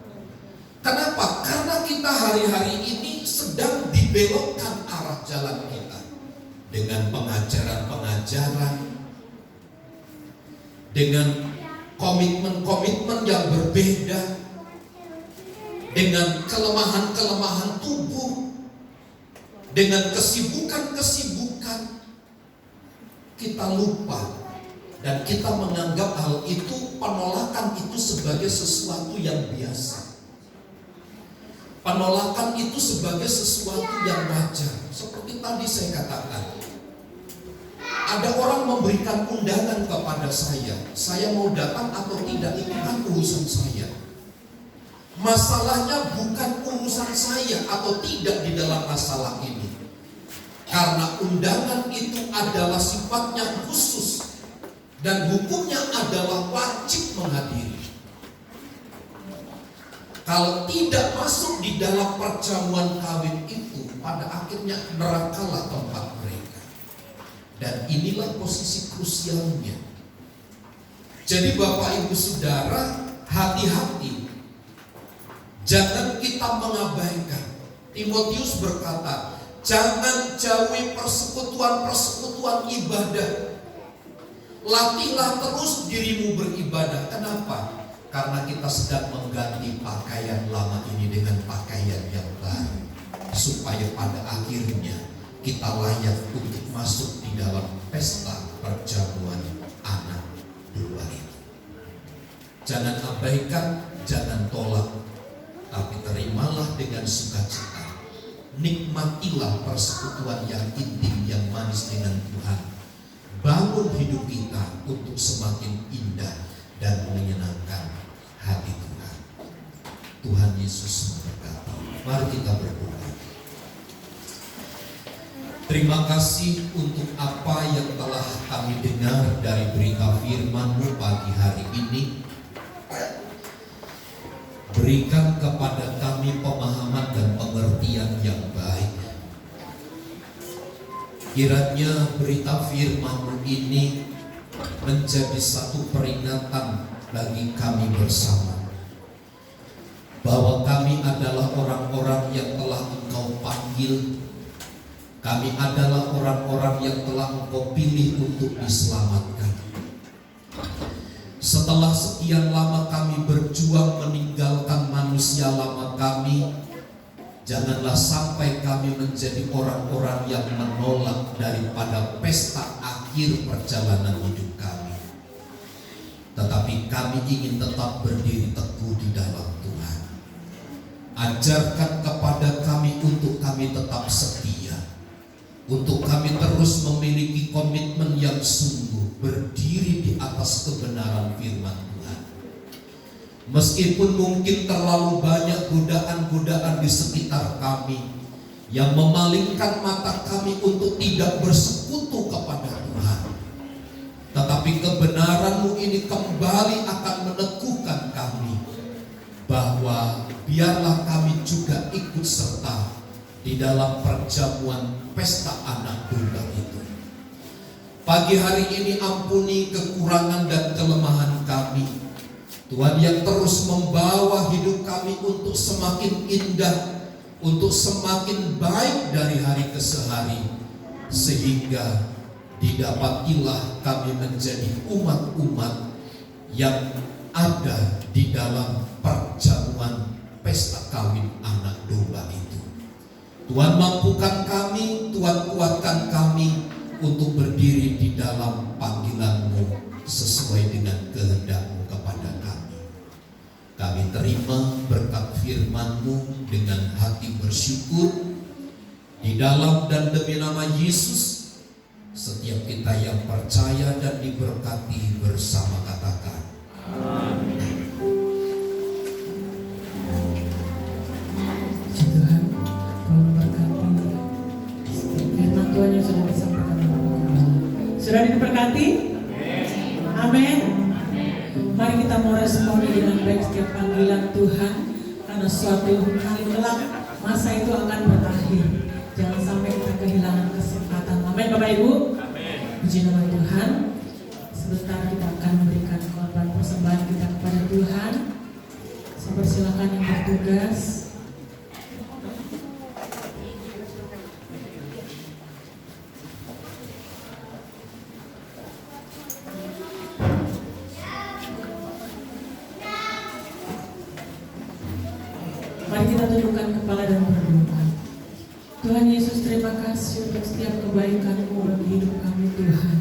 Kenapa? Karena kita hari-hari ini sedang dibelokkan arah jalan kita dengan pengajaran-pengajaran, dengan komitmen-komitmen yang berbeda, dengan kelemahan-kelemahan tubuh, dengan kesibukan-kesibukan. Kita lupa dan kita menganggap hal itu, penolakan itu sebagai sesuatu yang biasa. Penolakan itu sebagai sesuatu yang wajar. Seperti tadi saya katakan, ada orang memberikan undangan kepada saya mau datang atau tidak itu kan urusan saya. Masalahnya bukan urusan saya atau tidak di dalam masalah ini, karena undangan itu adalah sifatnya khusus dan hukumnya adalah wajib menghadiri. Kalau tidak masuk di dalam perjamuan kawin itu, pada akhirnya nerakalah tempat mereka. Dan inilah posisi krusialnya. Jadi Bapak Ibu Saudara, hati-hati. Jangan kita mengabaikan. Timotius berkata, jangan jauhi persekutuan-persekutuan ibadah. Latihlah terus dirimu beribadah. Kenapa? Karena kita sedang mengganti pakaian lama ini dengan pakaian yang baru, supaya pada akhirnya kita layak untuk masuk di dalam pesta perjamuan anak domba itu. Jangan abaikan, jangan tolak, tapi terimalah dengan sukacita. Nikmatilah persekutuan yang intim, yang manis dengan Tuhan. Bangun hidup kita untuk semakin indah dan menyenangkan hati Tuhan. Tuhan Yesus memberkati. Mari kita berdoa. Terima kasih untuk apa yang telah kami dengar dari berita firman-Mu pagi hari ini. Berikan kepada kami pemahaman dan pengertian yang baik. Kiranya berita firman-Mu ini menjadi satu peringatan bagi kami bersama, bahwa kami adalah orang-orang yang telah Engkau panggil. Kami adalah orang-orang yang telah Engkau pilih untuk diselamatkan. Setelah sekian lama kami berjuang meninggalkan manusia lama kami, janganlah sampai kami menjadi orang-orang yang menolak daripada pesta akhir perjalanan hidup kami. Tetapi kami ingin tetap berdiri teguh di dalam Tuhan. Ajarkan kepada kami untuk kami tetap setia, untuk kami terus memiliki komitmen yang sungguh berdiri di atas kebenaran firman Tuhan. Meskipun mungkin terlalu banyak godaan-godaan di sekitar kami yang memalingkan mata kami untuk tidak bersekutu kepada Tuhan, tetapi kebenaran-Mu ini kembali akan meneguhkan kami bahwa biarlah kami juga ikut serta di dalam perjamuan pesta anak domba itu. Pagi hari ini ampuni kekurangan dan kelemahan kami, Tuhan, yang terus membawa hidup kami untuk semakin indah, untuk semakin baik dari hari ke hari, sehingga didapatilah kami menjadi umat-umat yang ada di dalam perjamuan pesta kawin anak domba itu, Tuhan mampukan kami, Tuhan kuatkan kami untuk berdiri di dalam panggilan-Mu sesuai dengan kehendak-Mu kepada kami. Kami terima berkat firman-Mu dengan hati bersyukur. Di dalam dan demi nama Yesus, setiap kita yang percaya dan diberkati bersama katakan amin. Tuhan, Tuhan memberkati setiap firman Tuhan yang sudah disampaikan oleh Bapak Gembala. Sudah diberkati? Amin. Mari kita mau responi dengan baik setiap panggilan Tuhan, karena suatu hari kelak masa itu akan berakhir. Jangan sampai kita kehilangan kesempatan. Amin Bapak Ibu. Puji nama Tuhan. Sebentar kita akan memberikan korban persembahan kita kepada Tuhan. Saya persilakan yang bertugas. Mari kita tundukkan kepala dan berdoa. Tuhan Yesus, terima kasih untuk setiap kebaikan-Mu bagi hidup kami Tuhan.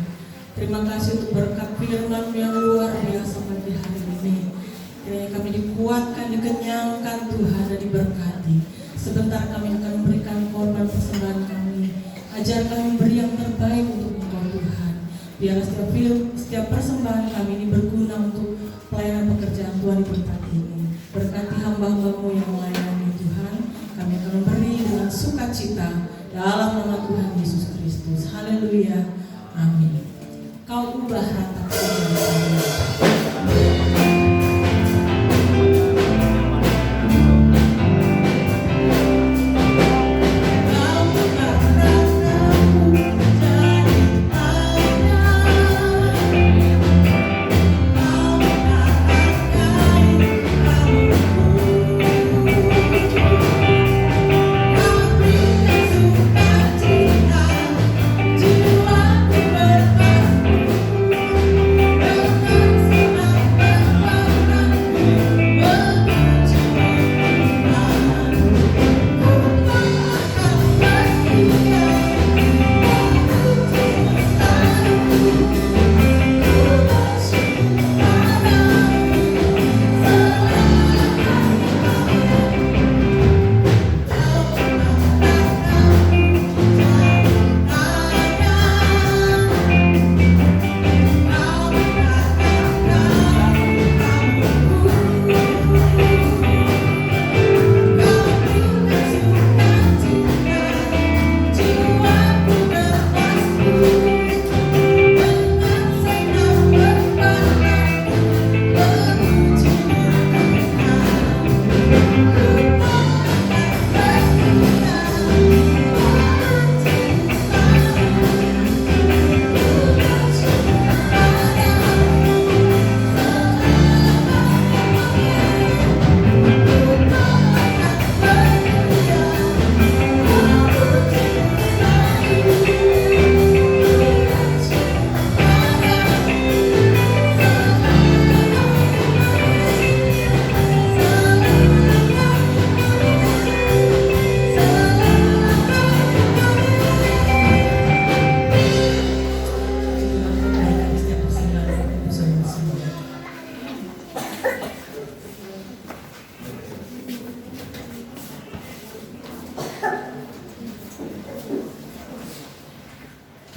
Terima kasih untuk berkat firman yang luar biasa pada hari ini. Kiranya kami dikuatkan, dikenyangkan Tuhan dan diberkati. Sebentar kami akan memberikan korban persembahan kami. Ajar kami memberi yang terbaik untuk Engkau Tuhan. Biar setiap persembahan kami ini berguna untuk pelayanan pekerjaan Tuhan di tempat ini. Berkati hamba-hamba-Mu yang melayani Tuhan. Kami akan memberi dengan sukacita dalam nama Tuhan Yesus Kristus. Haleluya. Amin. Kau ubah ratapan.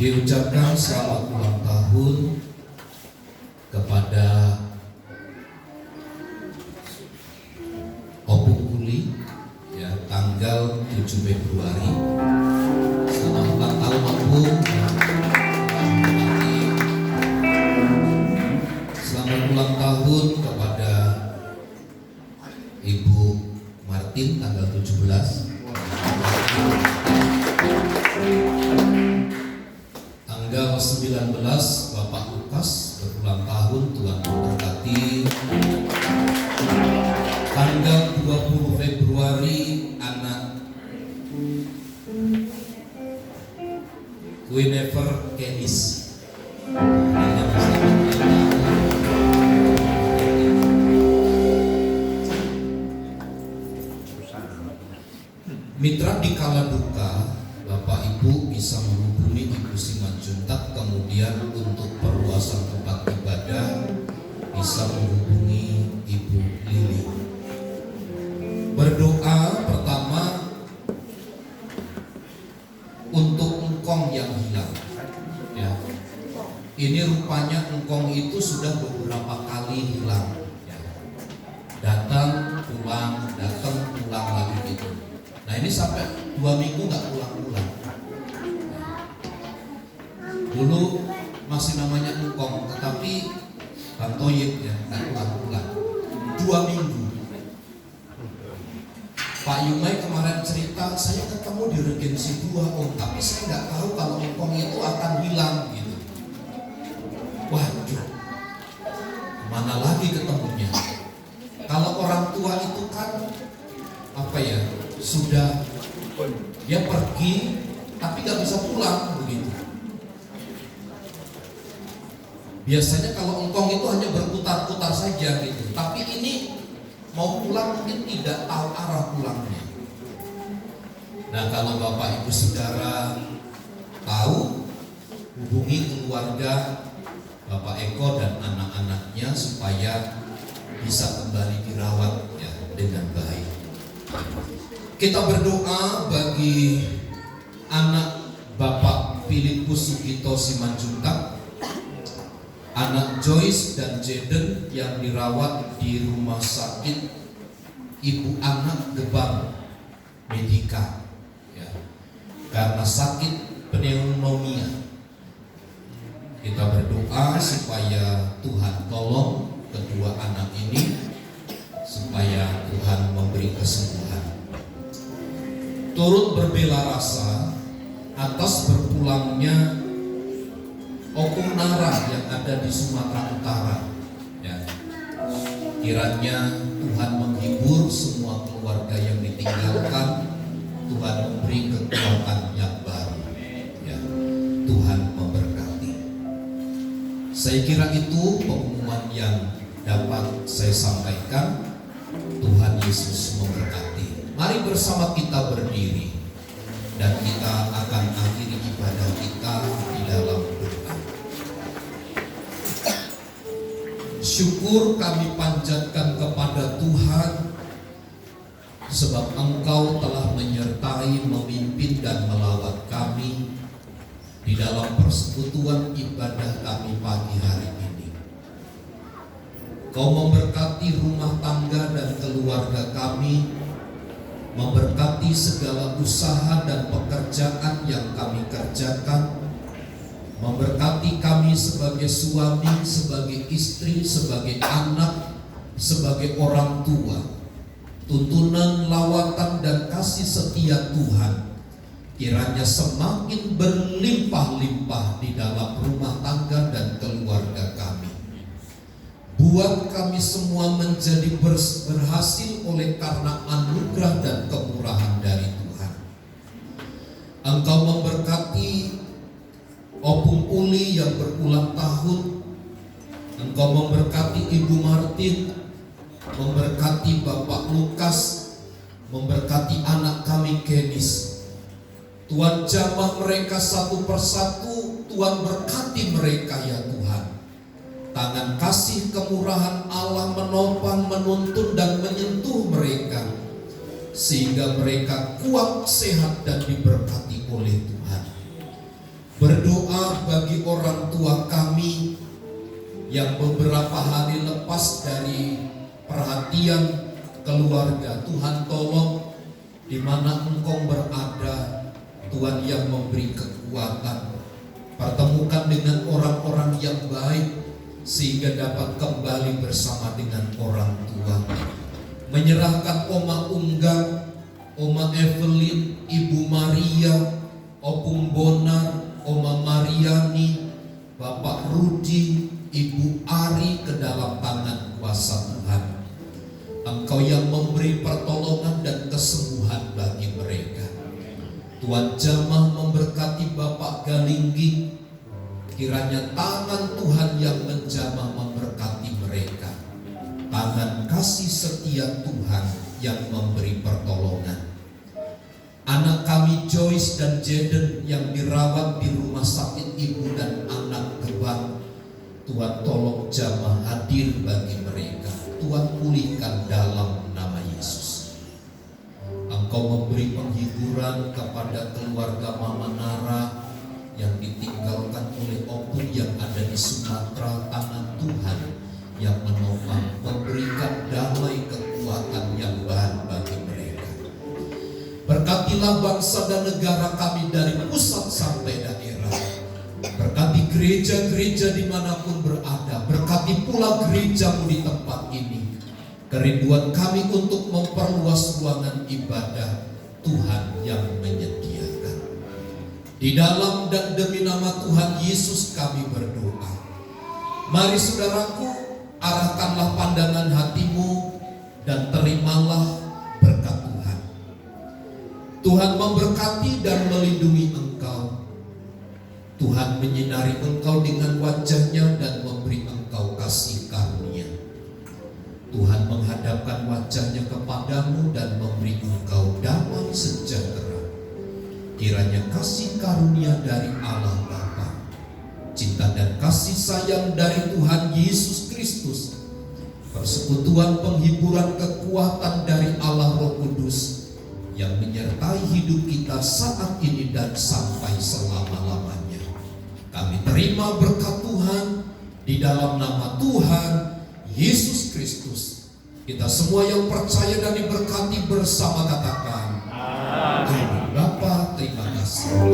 Diucapkan selamat ulang tahun kepada Opung Kuli ya, tanggal 7 Februari. Selamat ulang tahun Opung. Selamat ulang tahun kepada Ibu Martin tanggal 17. Tanggal 19 Bapak Lukas berulang tahun, Tuhan memberkati. Tanggal 20 Februari anak Guinevere Kenis. Mitra di kala duka, Bapak Ibu bisa menghubungi Ibu Simanjuntak, kemudian untuk perluasan tempat ibadah bisa menghubungi Ibu Lili. Berdoa pertama untuk engkong yang hilang. Ya. Ini rupanya engkong itu sudah beberapa kali hilang. Ya. Datang pulang lagi gitu. Nah ini sampai 2 minggu nggak pulang-pulang. Dulu masih namanya engkong, tetapi Bantoyib ya nggak pulang-pulang. 2 minggu. Pak Yumai kemarin cerita, saya ketemu di Regensi 2 Om, tapi saya nggak tahu kalau engkong itu akan hilang gitu. Waduh, mana lagi ketemunya? Kalau orang tua itu kan sudah dia pergi tapi nggak bisa pulang begitu. Biasanya kalau engkong itu hanya berputar-putar saja gitu, tapi ini mau pulang mungkin tidak tahu arah pulangnya. Nah kalau Bapak Ibu Saudara tahu, hubungi keluarga Bapak Eko dan anak-anaknya supaya bisa kembali dirawat ya dengan baik. Kita berdoa bagi anak Bapak Filipus Sugito Simanjuntak, anak Joyce dan Jaden yang dirawat di rumah sakit Ibu Anak Gebang Medika ya, karena sakit pneumonia. Kita berdoa supaya Tuhan tolong kedua anak ini, supaya Tuhan memberi kesembuhan. Turut berbela rasa atas berpulangnya Opung Nara yang ada di Sumatera Utara ya. Kiranya Tuhan menghibur semua keluarga yang ditinggalkan, Tuhan memberi kekuatan yang baru ya. Tuhan memberkati. Saya kira itu pengumuman yang dapat saya sampaikan. Tuhan Yesus memberkati. Mari bersama kita berdiri dan kita akan akhiri ibadah kita di dalam doa. Syukur kami panjatkan kepada Tuhan sebab Engkau telah menyertai, memimpin dan melawat kami di dalam persekutuan ibadah kami pagi hari ini. Kau memberkati rumah tangga dan keluarga kami, memberkati segala usaha dan pekerjaan yang kami kerjakan, memberkati kami sebagai suami, sebagai istri, sebagai anak, sebagai orang tua. Tuntunan, lawatan dan kasih setia Tuhan kiranya semakin berlimpah-limpah di dalam rumah tangga dan keluarga kami. Buat kami semua menjadi berhasil oleh karena anugerah dan kemurahan dari Tuhan. Engkau memberkati Opung Uli yang berulang tahun. Engkau memberkati Ibu Martin, memberkati Bapak Lukas, memberkati anak kami Kenis. Tuhan jamah mereka satu persatu, Tuhan berkati mereka ya Tuhan. Tangan kasih kemurahan Allah menopang, menuntun dan menyentuh mereka, sehingga mereka kuat, sehat dan diberkati oleh Tuhan. Berdoa bagi orang tua kami yang beberapa hari lepas dari perhatian keluarga. Tuhan tolong di mana Engkau berada, Tuhan yang memberi kekuatan. Pertemukan dengan orang-orang yang baik sehingga dapat kembali bersama dengan orang tua. Menyerahkan Oma Unggang, Oma Evelyn, Ibu Maria, Opung Bonar, Oma Mariani, Bapak Rudi, Ibu Ari ke dalam tangan kuasa Tuhan. Engkau yang memberi pertolongan dan kesembuhan bagi mereka. Tuhan jamah memberkati Bapak Galinggi. Kiranya tangan Tuhan yang menjamah memberkati mereka. Tangan kasih setia Tuhan yang memberi pertolongan. anak kami Joyce dan Jaden yang dirawat di rumah sakit ibu dan anak Gebang. Tuhan tolong jamah hadir bagi mereka. Tuhan pulihkan dalam nama Yesus. Engkau memberi penghiburan kepada keluarga Mama Nara yang ditinggalkan oleh opung yang ada di Sumatera. Tangan Tuhan yang menopang, memberikan damai kekuatan yang bahan bagi mereka. Berkatilah bangsa dan negara kami dari pusat sampai daerah. Berkati gereja-gereja dimanapun berada. Berkati pula gerejamu di tempat ini. Kerinduan kami untuk memperluas ruangan ibadah, Tuhan yang menyediakan. Di dalam dan demi nama Tuhan Yesus kami berdoa. Mari saudaraku, arahkanlah pandangan hatimu dan terimalah berkat Tuhan. Tuhan memberkati dan melindungi engkau. Tuhan menyinari engkau dengan wajahnya dan memberi engkau kasih karunia. Tuhan menghadapkan wajahnya kepadamu dan memberi engkau damai sejahtera. Kiranya kasih karunia dari Allah Bapa, cinta dan kasih sayang dari Tuhan Yesus Kristus, persekutuan penghiburan kekuatan dari Allah Roh Kudus yang menyertai hidup kita saat ini dan sampai selama-lamanya. Kami terima berkat Tuhan di dalam nama Tuhan Yesus Kristus. Kita semua yang percaya dan diberkati bersama katakan amin. Bapa, terima kasih.